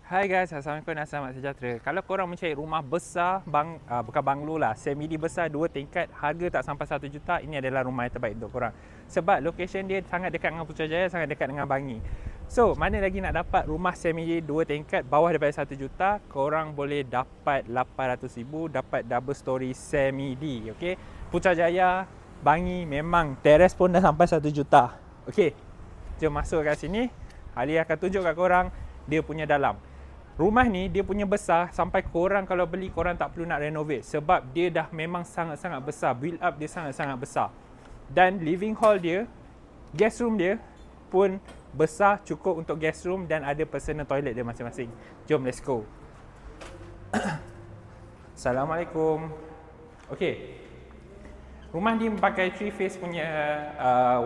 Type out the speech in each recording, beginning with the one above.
Hai guys, Assalamualaikum dan selamat sejahtera. Kalau korang mencari rumah besar, bukan banglo lah, semi-D besar 2 tingkat, harga tak sampai 1 juta, ini adalah rumah yang terbaik untuk korang. Sebab location dia sangat dekat dengan Putrajaya, sangat dekat dengan Bangi. So, mana lagi nak dapat rumah semi-D 2 tingkat bawah daripada 1 juta, korang boleh dapat 800,000, dapat double story semi-D, okey. Putrajaya, Bangi memang teres pun dah sampai 1 juta. Okey. Jom masuk kat sini. Ali akan tunjuk kat korang dia punya dalam. Rumah ni dia punya besar sampai korang kalau beli korang tak perlu nak renovate sebab dia dah memang sangat-sangat besar, build up dia sangat-sangat besar. Dan living hall dia, guest room dia pun besar cukup untuk guest room dan ada personal toilet dia masing-masing. Jom let's go. Assalamualaikum. Okey. Rumah ni pakai 3 phase punya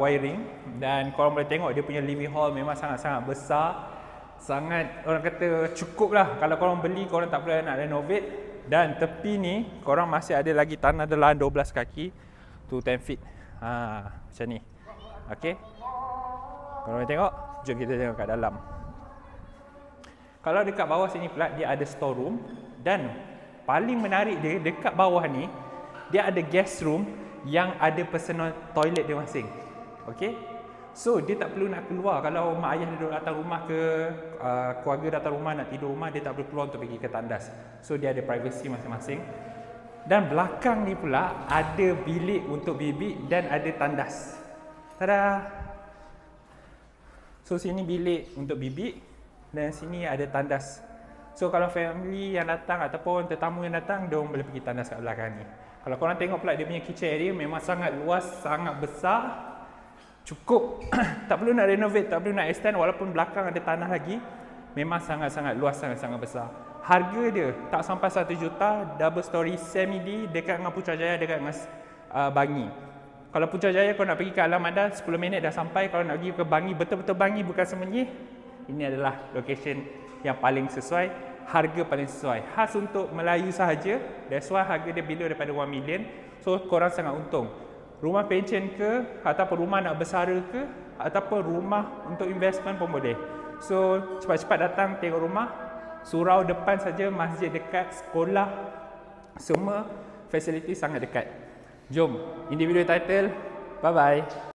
wiring dan korang boleh tengok dia punya living hall memang sangat-sangat besar. Sangat orang kata cukup lah. Kalau korang beli korang tak perlu nak renovate. Dan tepi ni korang masih ada lagi tanah dalam 12 kaki tu 10 feet. Macam ni. Okay. Korang boleh tengok. Jom kita tengok kat dalam. Kalau dekat bawah sini pula dia ada storeroom. Dan paling menarik dia dekat bawah ni dia ada guest room yang ada personal toilet dia masing. Okay. So, dia tak perlu nak keluar. Kalau mak ayah dia datang rumah ke, keluarga datang rumah nak tidur rumah, dia tak perlu keluar untuk pergi ke tandas. So, dia ada privacy masing-masing. Dan belakang ni pula ada bilik untuk bibik dan ada tandas. Tada! So, sini bilik untuk bibik dan sini ada tandas. So, kalau family yang datang ataupun tetamu yang datang, dia boleh pergi tandas kat belakang ni. Kalau korang tengok pula dia punya kitchen area memang sangat luas, sangat besar. Cukup. Tak perlu nak renovate, tak perlu nak extend walaupun belakang ada tanah lagi. Memang sangat-sangat luas, sangat-sangat besar. Harga dia tak sampai 1 juta, double story semi-D dekat dengan Putrajaya, dekat dengan Bangi. Kalau Putrajaya kau nak pergi ke Alamanda 10 minit dah sampai. Kalau nak pergi ke Bangi, betul-betul Bangi bukan Semenyih, ini adalah location yang paling sesuai, harga paling sesuai. Khas untuk Melayu sahaja. That's why harga dia below daripada 1 million. So korang sangat untung. Rumah pencen ke, ataupun rumah nak bersara ke, ataupun rumah untuk investment pun boleh. So, cepat-cepat datang tengok rumah. Surau depan saja, masjid dekat, sekolah, semua fasiliti sangat dekat. Jom, ini video title. Bye-bye.